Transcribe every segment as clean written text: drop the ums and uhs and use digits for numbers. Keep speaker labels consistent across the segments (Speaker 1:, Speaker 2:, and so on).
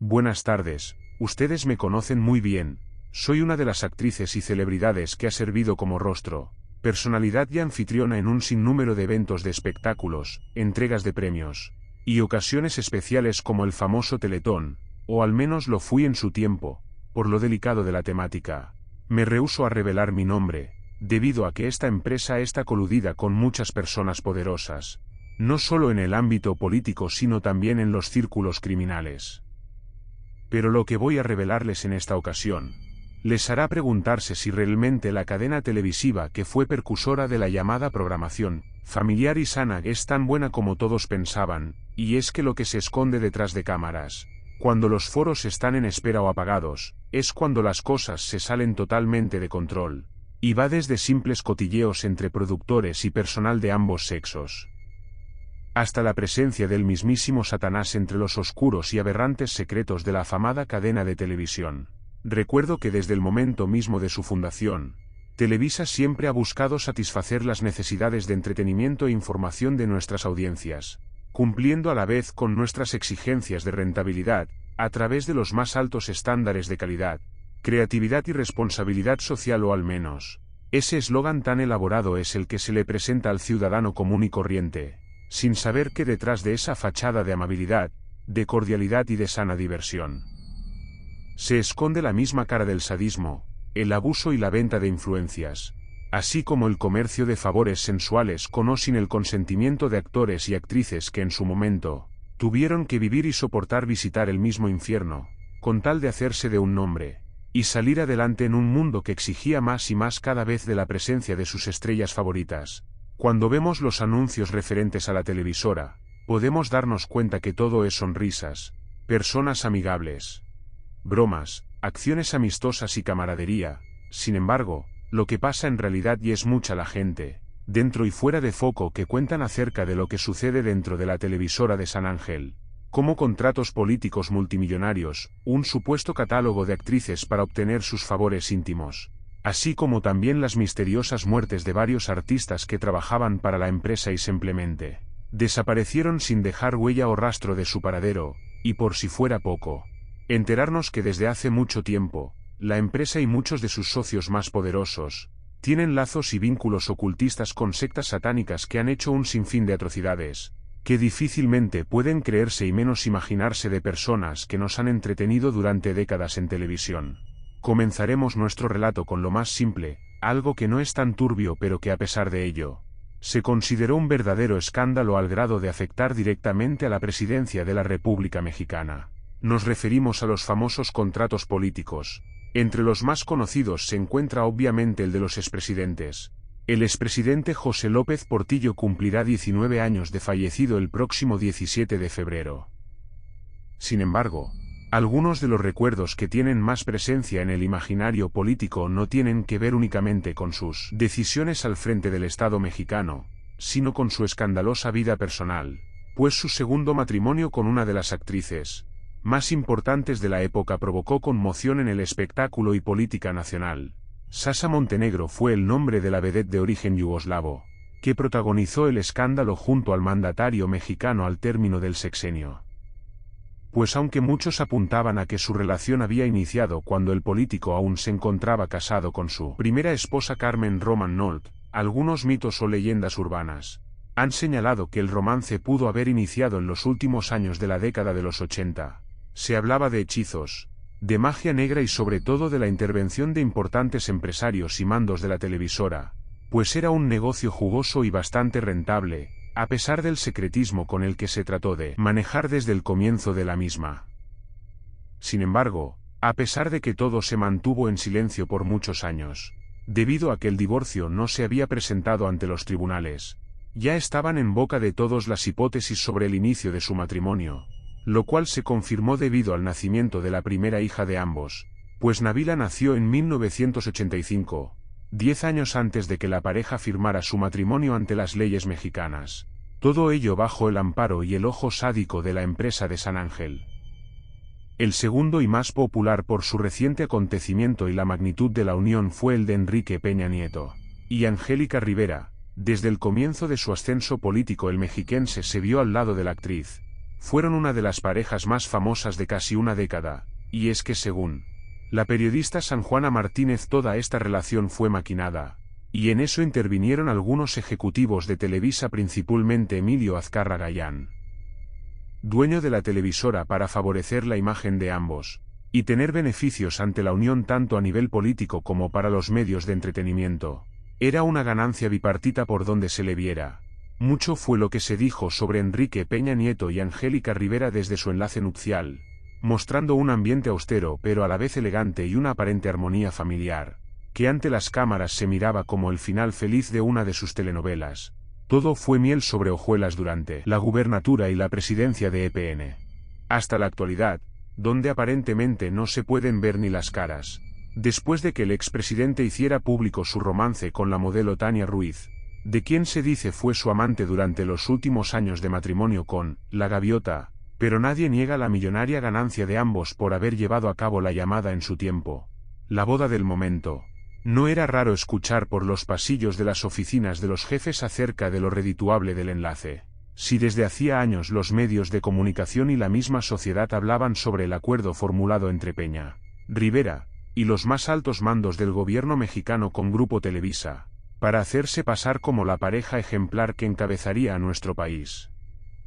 Speaker 1: Buenas tardes, ustedes me conocen muy bien, soy una de las actrices y celebridades que ha servido como rostro, personalidad y anfitriona en un sinnúmero de eventos de espectáculos, entregas de premios, y ocasiones especiales como el famoso Teletón, o al menos lo fui en su tiempo, por lo delicado de la temática. Me rehúso a revelar mi nombre, debido a que esta empresa está coludida con muchas personas poderosas, no solo en el ámbito político sino también en los círculos criminales. Pero lo que voy a revelarles en esta ocasión, les hará preguntarse si realmente la cadena televisiva que fue precursora de la llamada programación familiar y sana es tan buena como todos pensaban, y es que lo que se esconde detrás de cámaras, cuando los foros están en espera o apagados, es cuando las cosas se salen totalmente de control, y va desde simples cotilleos entre productores y personal de ambos sexos, hasta la presencia del mismísimo Satanás entre los oscuros y aberrantes secretos de la afamada cadena de televisión. Recuerdo que desde el momento mismo de su fundación, Televisa siempre ha buscado satisfacer las necesidades de entretenimiento e información de nuestras audiencias, cumpliendo a la vez con nuestras exigencias de rentabilidad, a través de los más altos estándares de calidad, creatividad y responsabilidad social, o al menos, ese eslogan tan elaborado es el que se le presenta al ciudadano común y corriente, sin saber que detrás de esa fachada de amabilidad, de cordialidad y de sana diversión, se esconde la misma cara del sadismo, el abuso y la venta de influencias, así como el comercio de favores sensuales con o sin el consentimiento de actores y actrices que en su momento tuvieron que vivir y soportar visitar el mismo infierno, con tal de hacerse de un nombre, y salir adelante en un mundo que exigía más y más cada vez de la presencia de sus estrellas favoritas. Cuando vemos los anuncios referentes a la televisora, podemos darnos cuenta que todo es sonrisas, personas amigables, bromas, acciones amistosas y camaradería. Sin embargo, lo que pasa en realidad, y es mucha la gente, dentro y fuera de foco, que cuentan acerca de lo que sucede dentro de la televisora de San Ángel, como contratos políticos multimillonarios, un supuesto catálogo de actrices para obtener sus favores íntimos, así como también las misteriosas muertes de varios artistas que trabajaban para la empresa y simplemente desaparecieron sin dejar huella o rastro de su paradero, y por si fuera poco, enterarnos que desde hace mucho tiempo, la empresa y muchos de sus socios más poderosos tienen lazos y vínculos ocultistas con sectas satánicas que han hecho un sinfín de atrocidades, que difícilmente pueden creerse y menos imaginarse de personas que nos han entretenido durante décadas en televisión. Comenzaremos nuestro relato con lo más simple, algo que no es tan turbio pero que a pesar de ello, se consideró un verdadero escándalo al grado de afectar directamente a la presidencia de la República Mexicana. Nos referimos a los famosos contratos políticos. Entre los más conocidos se encuentra obviamente el de los expresidentes. El expresidente José López Portillo cumplirá 19 años de fallecido el próximo 17 de febrero. Sin embargo, algunos de los recuerdos que tienen más presencia en el imaginario político no tienen que ver únicamente con sus decisiones al frente del Estado mexicano, sino con su escandalosa vida personal, pues su segundo matrimonio con una de las actrices más importantes de la época provocó conmoción en el espectáculo y política nacional. Sasha Montenegro fue el nombre de la vedette de origen yugoslavo, que protagonizó el escándalo junto al mandatario mexicano al término del sexenio. Pues aunque muchos apuntaban a que su relación había iniciado cuando el político aún se encontraba casado con su primera esposa Carmen Roman Nolte, algunos mitos o leyendas urbanas han señalado que el romance pudo haber iniciado en los últimos años de la década de los 80. Se hablaba de hechizos, de magia negra y sobre todo de la intervención de importantes empresarios y mandos de la televisora, pues era un negocio jugoso y bastante rentable, a pesar del secretismo con el que se trató de manejar desde el comienzo de la misma. Sin embargo, a pesar de que todo se mantuvo en silencio por muchos años, debido a que el divorcio no se había presentado ante los tribunales, ya estaban en boca de todos las hipótesis sobre el inicio de su matrimonio, lo cual se confirmó debido al nacimiento de la primera hija de ambos, pues Nabila nació en 1985, 10 años antes de que la pareja firmara su matrimonio ante las leyes mexicanas. Todo ello bajo el amparo y el ojo sádico de la empresa de San Ángel. El segundo y más popular por su reciente acontecimiento y la magnitud de la unión fue el de Enrique Peña Nieto y Angélica Rivera. Desde el comienzo de su ascenso político, el mexiquense se vio al lado de la actriz, fueron una de las parejas más famosas de casi una década, y es que según la periodista San Juana Martínez toda esta relación fue maquinada, y en eso intervinieron algunos ejecutivos de Televisa, principalmente Emilio Azcárraga Gallán, dueño de la televisora, para favorecer la imagen de ambos, y tener beneficios ante la unión tanto a nivel político como para los medios de entretenimiento. Era una ganancia bipartita por donde se le viera. Mucho fue lo que se dijo sobre Enrique Peña Nieto y Angélica Rivera desde su enlace nupcial, mostrando un ambiente austero pero a la vez elegante y una aparente armonía familiar, que ante las cámaras se miraba como el final feliz de una de sus telenovelas. Todo fue miel sobre hojuelas durante la gubernatura y la presidencia de EPN. Hasta la actualidad, donde aparentemente no se pueden ver ni las caras. Después de que el expresidente hiciera público su romance con la modelo Tania Ruiz, de quien se dice fue su amante durante los últimos años de matrimonio con La Gaviota, pero nadie niega la millonaria ganancia de ambos por haber llevado a cabo la llamada en su tiempo la boda del momento. No era raro escuchar por los pasillos de las oficinas de los jefes acerca de lo redituable del enlace. Si desde hacía años los medios de comunicación y la misma sociedad hablaban sobre el acuerdo formulado entre Peña, Rivera y los más altos mandos del gobierno mexicano con Grupo Televisa, para hacerse pasar como la pareja ejemplar que encabezaría a nuestro país.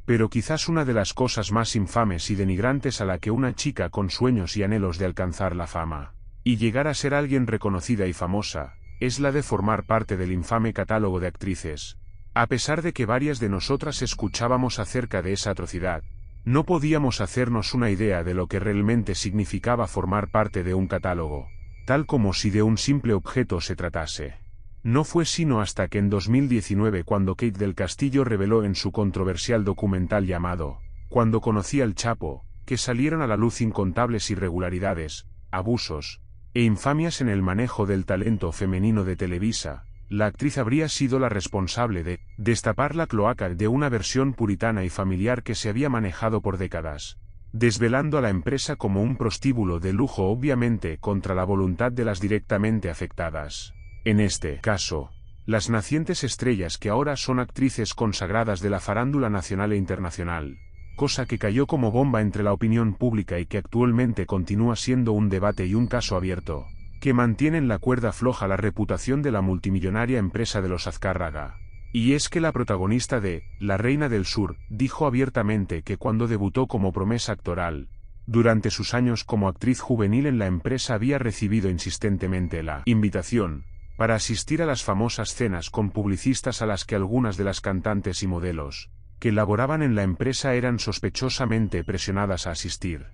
Speaker 1: Pero quizás una de las cosas más infames y denigrantes a la que una chica con sueños y anhelos de alcanzar la fama y llegar a ser alguien reconocida y famosa, es la de formar parte del infame catálogo de actrices. A pesar de que varias de nosotras escuchábamos acerca de esa atrocidad, no podíamos hacernos una idea de lo que realmente significaba formar parte de un catálogo, tal como si de un simple objeto se tratase. No fue sino hasta que en 2019 cuando Kate del Castillo reveló en su controversial documental llamado Cuando conocí al Chapo, que salieron a la luz incontables irregularidades, abusos e infamias en el manejo del talento femenino de Televisa, la actriz habría sido la responsable de destapar la cloaca de una versión puritana y familiar que se había manejado por décadas, desvelando a la empresa como un prostíbulo de lujo, obviamente contra la voluntad de las directamente afectadas. En este caso, las nacientes estrellas que ahora son actrices consagradas de la farándula nacional e internacional, cosa que cayó como bomba entre la opinión pública y que actualmente continúa siendo un debate y un caso abierto, que mantienen la cuerda floja la reputación de la multimillonaria empresa de los Azcárraga. Y es que la protagonista de La Reina del Sur dijo abiertamente que cuando debutó como promesa actoral, durante sus años como actriz juvenil en la empresa había recibido insistentemente la invitación para asistir a las famosas cenas con publicistas a las que algunas de las cantantes y modelos que laboraban en la empresa eran sospechosamente presionadas a asistir.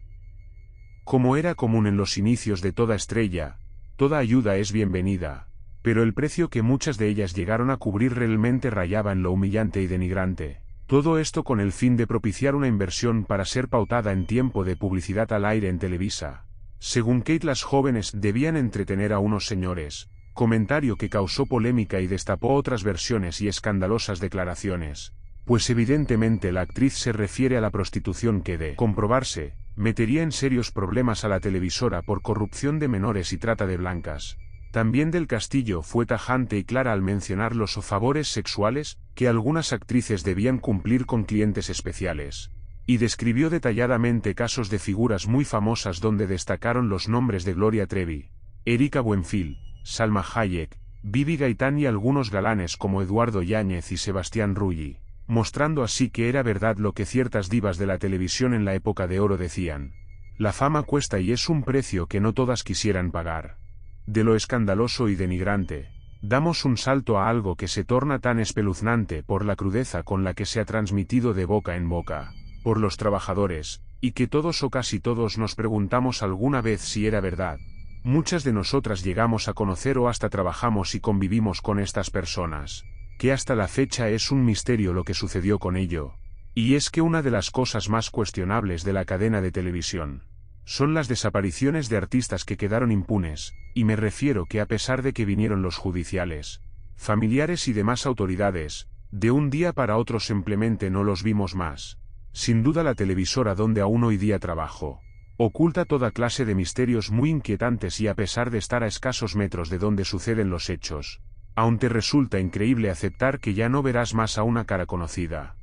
Speaker 1: Como era común en los inicios de toda estrella, toda ayuda es bienvenida, pero el precio que muchas de ellas llegaron a cubrir realmente rayaba en lo humillante y denigrante. Todo esto con el fin de propiciar una inversión para ser pautada en tiempo de publicidad al aire en Televisa. Según Kate, las jóvenes debían entretener a unos señores, comentario que causó polémica y destapó otras versiones y escandalosas declaraciones, pues evidentemente la actriz se refiere a la prostitución que, de comprobarse, metería en serios problemas a la televisora por corrupción de menores y trata de blancas. También del Castillo fue tajante y clara al mencionar los favores sexuales que algunas actrices debían cumplir con clientes especiales, y describió detalladamente casos de figuras muy famosas donde destacaron los nombres de Gloria Trevi, Erika Buenfil, Salma Hayek, Bibi Gaitán y algunos galanes como Eduardo Yáñez y Sebastián Rulli, mostrando así que era verdad lo que ciertas divas de la televisión en la época de oro decían: la fama cuesta y es un precio que no todas quisieran pagar. De lo escandaloso y denigrante, damos un salto a algo que se torna tan espeluznante por la crudeza con la que se ha transmitido de boca en boca, por los trabajadores, y que todos o casi todos nos preguntamos alguna vez si era verdad. Muchas de nosotras llegamos a conocer o hasta trabajamos y convivimos con estas personas, que hasta la fecha es un misterio lo que sucedió con ello. Y es que una de las cosas más cuestionables de la cadena de televisión son las desapariciones de artistas que quedaron impunes, y me refiero que a pesar de que vinieron los judiciales, familiares y demás autoridades, de un día para otro simplemente no los vimos más. Sin duda la televisora donde aún hoy día trabajo oculta toda clase de misterios muy inquietantes y a pesar de estar a escasos metros de donde suceden los hechos, aún te resulta increíble aceptar que ya no verás más a una cara conocida.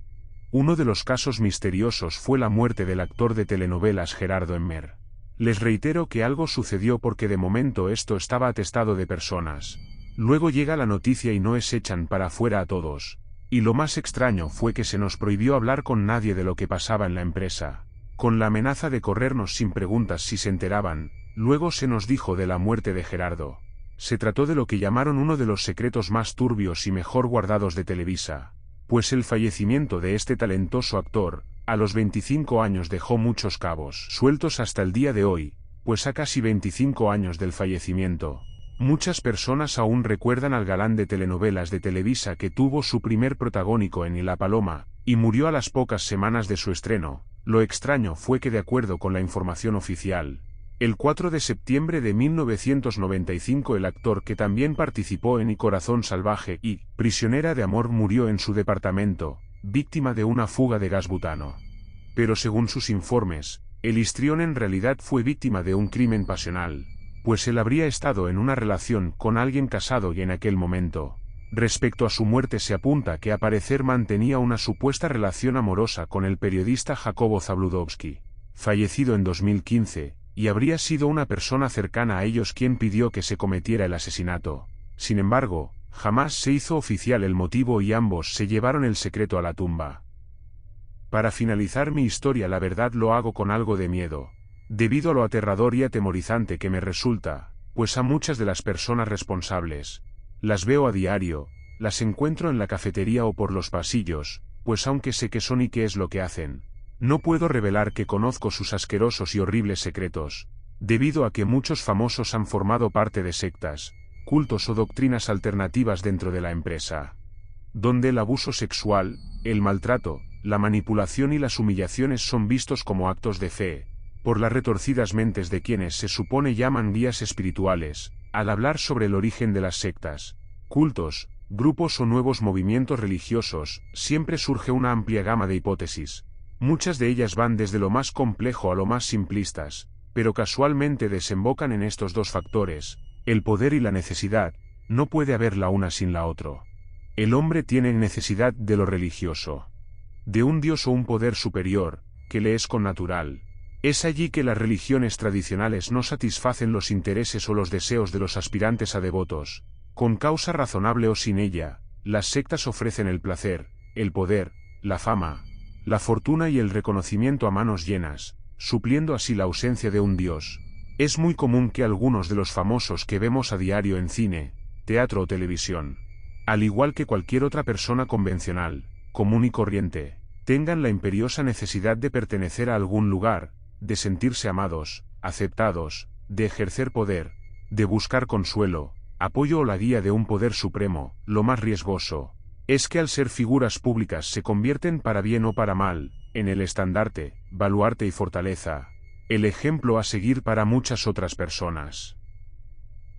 Speaker 1: Uno de los casos misteriosos fue la muerte del actor de telenovelas Gerardo Emmer. Les reitero que algo sucedió porque de momento esto estaba atestado de personas. Luego llega la noticia y nos echan para afuera a todos. Y lo más extraño fue que se nos prohibió hablar con nadie de lo que pasaba en la empresa. Con la amenaza de corrernos sin preguntas si se enteraban, luego se nos dijo de la muerte de Gerardo. Se trató de lo que llamaron uno de los secretos más turbios y mejor guardados de Televisa. Pues el fallecimiento de este talentoso actor, a los 25 años dejó muchos cabos sueltos hasta el día de hoy, pues a casi 25 años del fallecimiento. Muchas personas aún recuerdan al galán de telenovelas de Televisa que tuvo su primer protagónico en Y la Paloma, y murió a las pocas semanas de su estreno. Lo extraño fue que de acuerdo con la información oficial, el 4 de septiembre de 1995 el actor que también participó en Y Corazón Salvaje y Prisionera de Amor murió en su departamento, víctima de una fuga de gas butano. Pero según sus informes, el histrión en realidad fue víctima de un crimen pasional, pues él habría estado en una relación con alguien casado y en aquel momento. Respecto a su muerte se apunta que al parecer mantenía una supuesta relación amorosa con el periodista Jacobo Zabludovsky, fallecido en 2015, y habría sido una persona cercana a ellos quien pidió que se cometiera el asesinato. Sin embargo, jamás se hizo oficial el motivo y ambos se llevaron el secreto a la tumba. Para finalizar mi historia la verdad lo hago con algo de miedo, debido a lo aterrador y atemorizante que me resulta, pues a muchas de las personas responsables, las veo a diario, las encuentro en la cafetería o por los pasillos, pues aunque sé qué son y qué es lo que hacen, no puedo revelar que conozco sus asquerosos y horribles secretos, debido a que muchos famosos han formado parte de sectas, cultos o doctrinas alternativas dentro de la empresa, donde el abuso sexual, el maltrato, la manipulación y las humillaciones son vistos como actos de fe, por las retorcidas mentes de quienes se supone llaman guías espirituales. Al hablar sobre el origen de las sectas, cultos, grupos o nuevos movimientos religiosos, siempre surge una amplia gama de hipótesis. Muchas de ellas van desde lo más complejo a lo más simplistas, pero casualmente desembocan en estos dos factores, el poder y la necesidad. No puede haber la una sin la otra. El hombre tiene necesidad de lo religioso, de un Dios o un poder superior, que le es connatural. Es allí que las religiones tradicionales no satisfacen los intereses o los deseos de los aspirantes a devotos, con causa razonable o sin ella. Las sectas ofrecen el placer, el poder, la fama, la fortuna y el reconocimiento a manos llenas, supliendo así la ausencia de un Dios. Es muy común que algunos de los famosos que vemos a diario en cine, teatro o televisión, al igual que cualquier otra persona convencional, común y corriente, tengan la imperiosa necesidad de pertenecer a algún lugar, de sentirse amados, aceptados, de ejercer poder, de buscar consuelo, apoyo o la guía de un poder supremo. Lo más riesgoso es que al ser figuras públicas se convierten para bien o para mal, en el estandarte, baluarte y fortaleza, el ejemplo a seguir para muchas otras personas.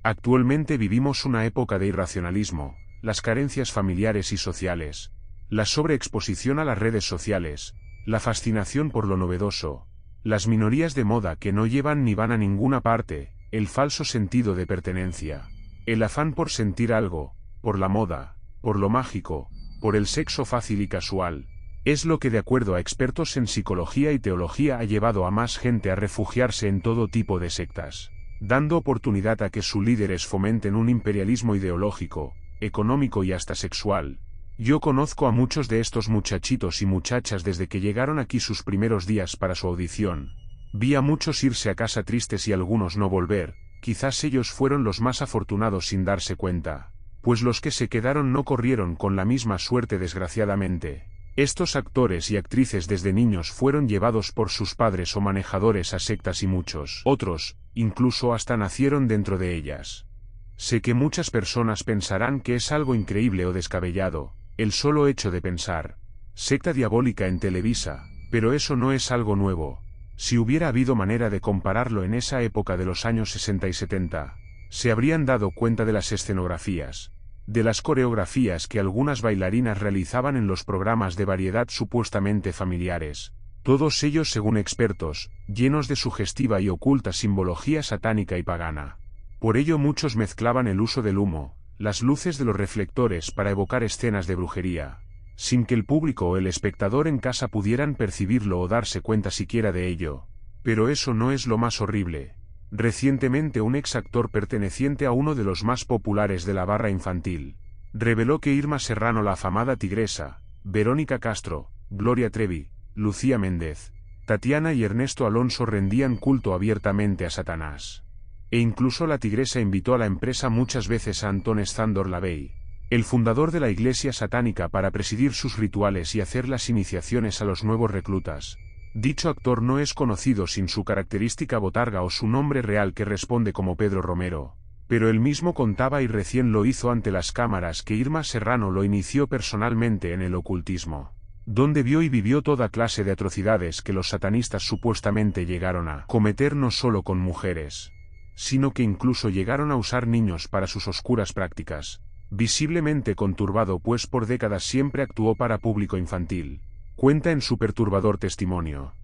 Speaker 1: Actualmente vivimos una época de irracionalismo, las carencias familiares y sociales, la sobreexposición a las redes sociales, la fascinación por lo novedoso, las minorías de moda que no llevan ni van a ninguna parte, el falso sentido de pertenencia, el afán por sentir algo, por la moda, por lo mágico, por el sexo fácil y casual, es lo que de acuerdo a expertos en psicología y teología ha llevado a más gente a refugiarse en todo tipo de sectas, dando oportunidad a que sus líderes fomenten un imperialismo ideológico, económico y hasta sexual. Yo conozco a muchos de estos muchachitos y muchachas desde que llegaron aquí sus primeros días para su audición. Vi a muchos irse a casa tristes y algunos no volver. Quizás ellos fueron los más afortunados sin darse cuenta, pues los que se quedaron no corrieron con la misma suerte desgraciadamente. Estos actores y actrices desde niños fueron llevados por sus padres o manejadores a sectas y muchos otros, incluso hasta nacieron dentro de ellas. Sé que muchas personas pensarán que es algo increíble o descabellado, el solo hecho de pensar, secta diabólica en Televisa, pero eso no es algo nuevo. Si hubiera habido manera de compararlo en esa época de los años 60 y 70, se habrían dado cuenta de las escenografías, de las coreografías que algunas bailarinas realizaban en los programas de variedad supuestamente familiares, todos ellos según expertos, llenos de sugestiva y oculta simbología satánica y pagana. Por ello muchos mezclaban el uso del humo, las luces de los reflectores para evocar escenas de brujería, sin que el público o el espectador en casa pudieran percibirlo o darse cuenta siquiera de ello. Pero eso no es lo más horrible. Recientemente un ex actor perteneciente a uno de los más populares de la barra infantil reveló que Irma Serrano, la afamada Tigresa, Verónica Castro, Gloria Trevi, Lucía Méndez, Tatiana y Ernesto Alonso rendían culto abiertamente a Satanás. E incluso la Tigresa invitó a la empresa muchas veces a Anton Szandor LaVey, el fundador de la iglesia satánica, para presidir sus rituales y hacer las iniciaciones a los nuevos reclutas. Dicho actor no es conocido sin su característica botarga o su nombre real, que responde como Pedro Romero, pero él mismo contaba, y recién lo hizo ante las cámaras, que Irma Serrano lo inició personalmente en el ocultismo, donde vio y vivió toda clase de atrocidades que los satanistas supuestamente llegaron a cometer, no solo con mujeres, sino que incluso llegaron a usar niños para sus oscuras prácticas. Visiblemente conturbado, pues por décadas siempre actuó para público infantil, cuenta en su perturbador testimonio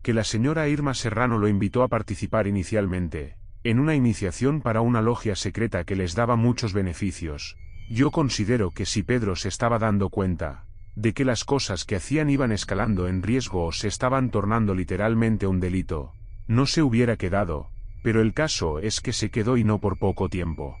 Speaker 1: que la señora Irma Serrano lo invitó a participar inicialmente en una iniciación para una logia secreta que les daba muchos beneficios. Yo considero que si Pedro se estaba dando cuenta de que las cosas que hacían iban escalando en riesgo o se estaban tornando literalmente un delito, no se hubiera quedado, pero el caso es que se quedó, y no por poco tiempo.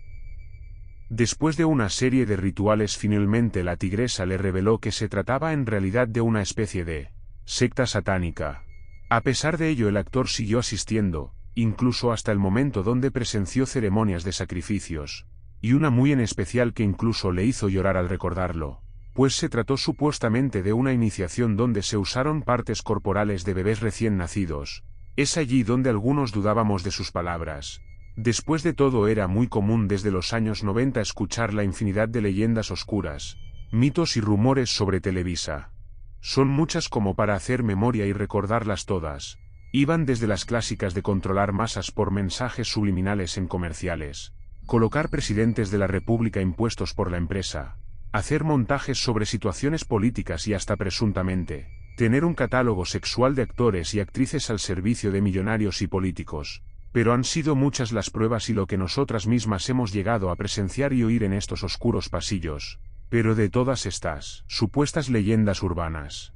Speaker 1: Después de una serie de rituales, finalmente la Tigresa le reveló que se trataba en realidad de una especie de secta satánica. A pesar de ello, el actor siguió asistiendo, incluso hasta el momento donde presenció ceremonias de sacrificios, y una muy en especial que incluso le hizo llorar al recordarlo, pues se trató supuestamente de una iniciación donde se usaron partes corporales de bebés recién nacidos. Es allí donde algunos dudábamos de sus palabras. Después de todo, era muy común desde los años 90 escuchar la infinidad de leyendas oscuras, mitos y rumores sobre Televisa. Son muchas como para hacer memoria y recordarlas todas. Iban desde las clásicas de controlar masas por mensajes subliminales en comerciales, colocar presidentes de la República impuestos por la empresa, hacer montajes sobre situaciones políticas y hasta presuntamente tener un catálogo sexual de actores y actrices al servicio de millonarios y políticos. Pero han sido muchas las pruebas y lo que nosotras mismas hemos llegado a presenciar y oír en estos oscuros pasillos. Pero de todas estas supuestas leyendas urbanas,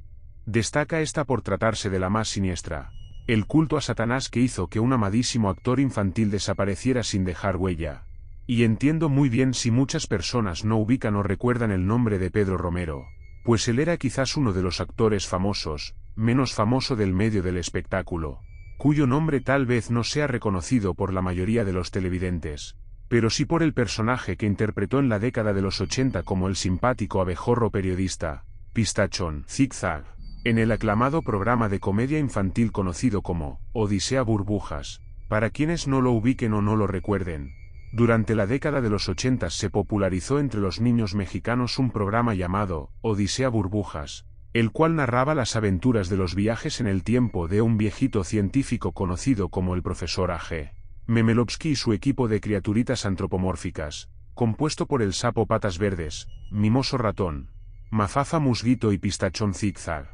Speaker 1: destaca esta por tratarse de la más siniestra: el culto a Satanás, que hizo que un amadísimo actor infantil desapareciera sin dejar huella. Y entiendo muy bien si muchas personas no ubican o recuerdan el nombre de Pedro Romero, pues él era quizás uno de los actores famosos, menos famoso del medio del espectáculo, cuyo nombre tal vez no sea reconocido por la mayoría de los televidentes, pero sí por el personaje que interpretó en la década de los 80 como el simpático abejorro periodista, Pistachón Zigzag, en el aclamado programa de comedia infantil conocido como Odisea Burbujas. Para quienes no lo ubiquen o no lo recuerden, durante la década de los 80 se popularizó entre los niños mexicanos un programa llamado Odisea Burbujas, el cual narraba las aventuras de los viajes en el tiempo de un viejito científico conocido como el profesor A.G. Memelovsky y su equipo de criaturitas antropomórficas, compuesto por el sapo Patas Verdes, Mimoso Ratón, Mafafa Musguito y Pistachón Zigzag.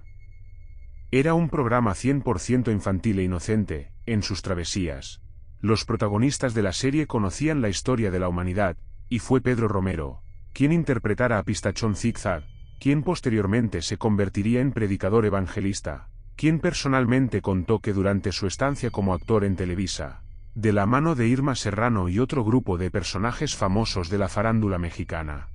Speaker 1: Era un programa 100% infantil e inocente en sus travesías. Los protagonistas de la serie conocían la historia de la humanidad, y fue Pedro Romero quien interpretara a Pistachón Zigzag, quien posteriormente se convertiría en predicador evangelista, quien personalmente contó que durante su estancia como actor en Televisa, de la mano de Irma Serrano y otro grupo de personajes famosos de la farándula mexicana,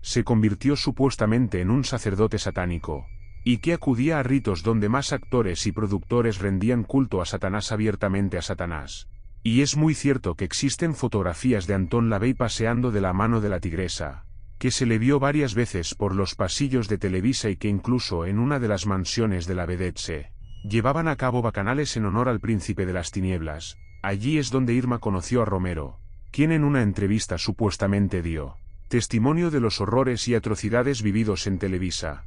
Speaker 1: se convirtió supuestamente en un sacerdote satánico, y que acudía a ritos donde más actores y productores rendían culto a Satanás, abiertamente a Satanás. Y es muy cierto que existen fotografías de Anton LaVey paseando de la mano de la Tigresa, que se le vio varias veces por los pasillos de Televisa, y que incluso en una de las mansiones de la vedette se llevaban a cabo bacanales en honor al príncipe de las tinieblas. Allí es donde Irma conoció a Romero, quien en una entrevista supuestamente dio testimonio de los horrores y atrocidades vividos en Televisa.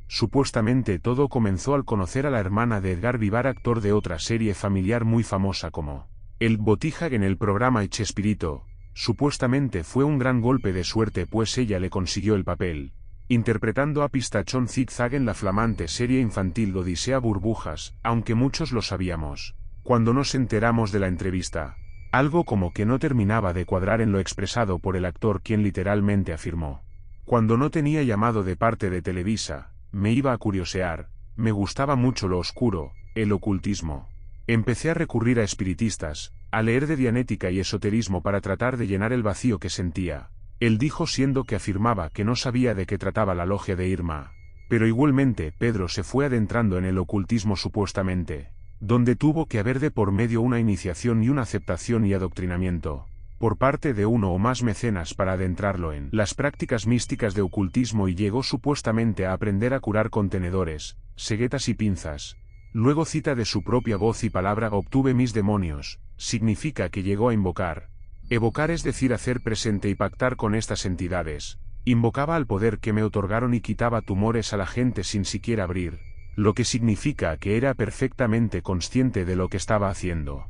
Speaker 1: Supuestamente todo comenzó al conocer a la hermana de Edgar Vivar, actor de otra serie familiar muy famosa como El Botija, en el programa Chespirito. Supuestamente fue un gran golpe de suerte, pues ella le consiguió el papel, interpretando a Pistachón Zigzag en la flamante serie infantil Odisea Burbujas, aunque muchos lo sabíamos cuando nos enteramos de la entrevista. Algo como que no terminaba de cuadrar en lo expresado por el actor, quien literalmente afirmó: Cuando no tenía llamado de parte de Televisa, me iba a curiosear, me gustaba mucho lo oscuro, el ocultismo. Empecé a recurrir a espiritistas, a leer de dianética y esoterismo para tratar de llenar el vacío que sentía. Él dijo siendo que afirmaba que no sabía de qué trataba la logia de Irma. Pero igualmente Pedro se fue adentrando en el ocultismo supuestamente, donde tuvo que haber de por medio una iniciación y una aceptación y adoctrinamiento, por parte de uno o más mecenas para adentrarlo en las prácticas místicas de ocultismo y llegó supuestamente a aprender a curar con tenedores, ceguetas y pinzas. Luego cita de su propia voz y palabra obtuve mis demonios, significa que llegó a invocar. Evocar es decir hacer presente y pactar con estas entidades. Invocaba al poder que me otorgaron y quitaba tumores a la gente sin siquiera abrir, lo que significa que era perfectamente consciente de lo que estaba haciendo.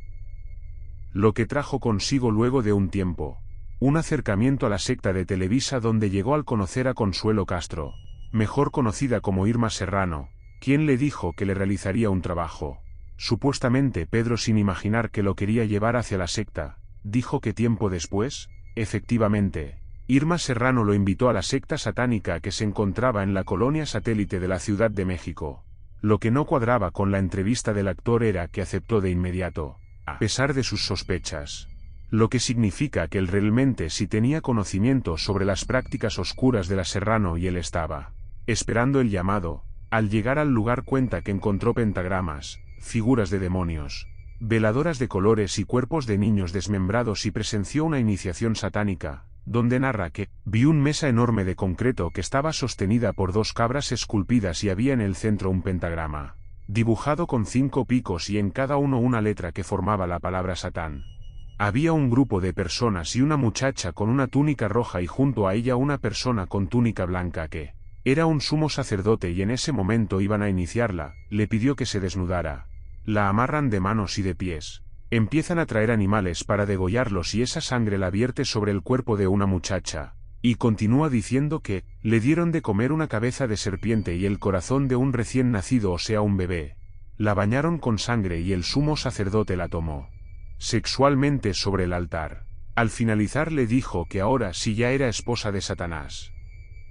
Speaker 1: Lo que trajo consigo luego de un tiempo, un acercamiento a la secta de Televisa donde llegó al conocer a Consuelo Castro, mejor conocida como Irma Serrano, quien le dijo que le realizaría un trabajo. Supuestamente Pedro, sin imaginar que lo quería llevar hacia la secta, dijo que tiempo después, efectivamente, Irma Serrano lo invitó a la secta satánica que se encontraba en la colonia satélite de la Ciudad de México. Lo que no cuadraba con la entrevista del actor era que aceptó de inmediato, a pesar de sus sospechas. Lo que significa que él realmente sí tenía conocimiento sobre las prácticas oscuras de la Serrano y él estaba esperando el llamado. Al llegar al lugar cuenta que encontró pentagramas, figuras de demonios, veladoras de colores y cuerpos de niños desmembrados y presenció una iniciación satánica, donde narra que vio una mesa enorme de concreto que estaba sostenida por 2 cabras esculpidas y había en el centro un pentagrama, dibujado con 5 picos y en cada uno una letra que formaba la palabra Satán. Había un grupo de personas y una muchacha con una túnica roja y junto a ella una persona con túnica blanca que era un sumo sacerdote y en ese momento iban a iniciarla, le pidió que se desnudara. La amarran de manos y de pies. Empiezan a traer animales para degollarlos y esa sangre la vierte sobre el cuerpo de una muchacha. Y continúa diciendo que le dieron de comer una cabeza de serpiente y el corazón de un recién nacido, o sea un bebé. La bañaron con sangre y el sumo sacerdote la tomó sexualmente sobre el altar. Al finalizar le dijo que ahora sí ya era esposa de Satanás.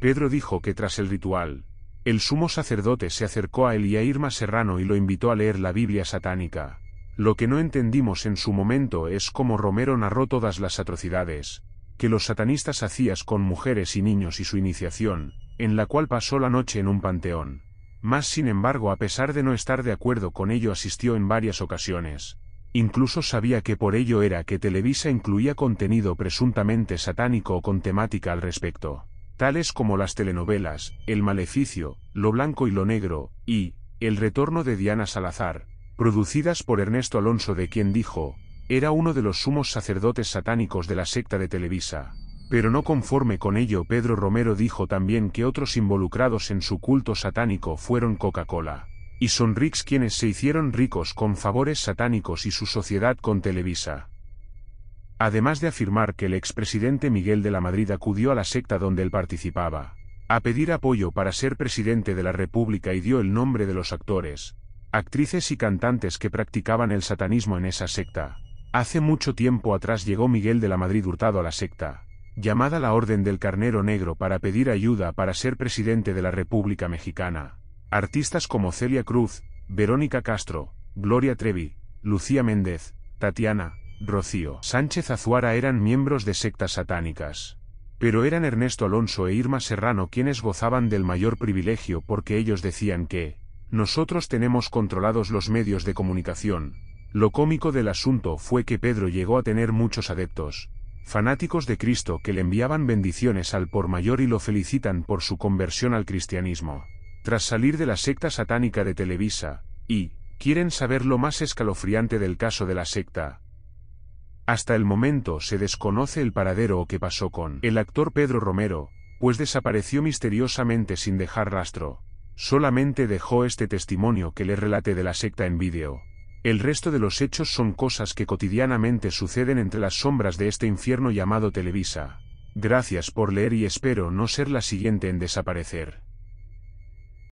Speaker 1: Pedro dijo que tras el ritual, el sumo sacerdote se acercó a él y a Irma Serrano y lo invitó a leer la Biblia satánica. Lo que no entendimos en su momento es cómo Romero narró todas las atrocidades que los satanistas hacían con mujeres y niños y su iniciación, en la cual pasó la noche en un panteón. Mas sin embargo, a pesar de no estar de acuerdo con ello, asistió en varias ocasiones. Incluso sabía que por ello era que Televisa incluía contenido presuntamente satánico o con temática al respecto, tales como las telenovelas El Maleficio, Lo Blanco y lo Negro, y El Retorno de Diana Salazar, producidas por Ernesto Alonso, de quien dijo, era uno de los sumos sacerdotes satánicos de la secta de Televisa. Pero no conforme con ello, Pedro Romero dijo también que otros involucrados en su culto satánico fueron Coca-Cola y Sonrix, quienes se hicieron ricos con favores satánicos y su sociedad con Televisa. Además de afirmar que el expresidente Miguel de la Madrid acudió a la secta donde él participaba, a pedir apoyo para ser presidente de la República y dio el nombre de los actores, actrices y cantantes que practicaban el satanismo en esa secta. Hace mucho tiempo atrás llegó Miguel de la Madrid Hurtado a la secta, llamada la Orden del Carnero Negro, para pedir ayuda para ser presidente de la República Mexicana. Artistas como Celia Cruz, Verónica Castro, Gloria Trevi, Lucía Méndez, Tatiana, Rocío Sánchez Azuara eran miembros de sectas satánicas. Pero eran Ernesto Alonso e Irma Serrano quienes gozaban del mayor privilegio, porque ellos decían que nosotros tenemos controlados los medios de comunicación. Lo cómico del asunto fue que Pedro llegó a tener muchos adeptos, fanáticos de Cristo, que le enviaban bendiciones al por mayor y lo felicitan por su conversión al cristianismo. Tras salir de la secta satánica de Televisa, y quieren saber lo más escalofriante del caso de la secta. Hasta el momento se desconoce el paradero o qué pasó con el actor Pedro Romero, pues desapareció misteriosamente sin dejar rastro. Solamente dejó este testimonio que le relate de la secta en vídeo. El resto de los hechos son cosas que cotidianamente suceden entre las sombras de este infierno llamado Televisa. Gracias por leer y espero no ser la siguiente en desaparecer.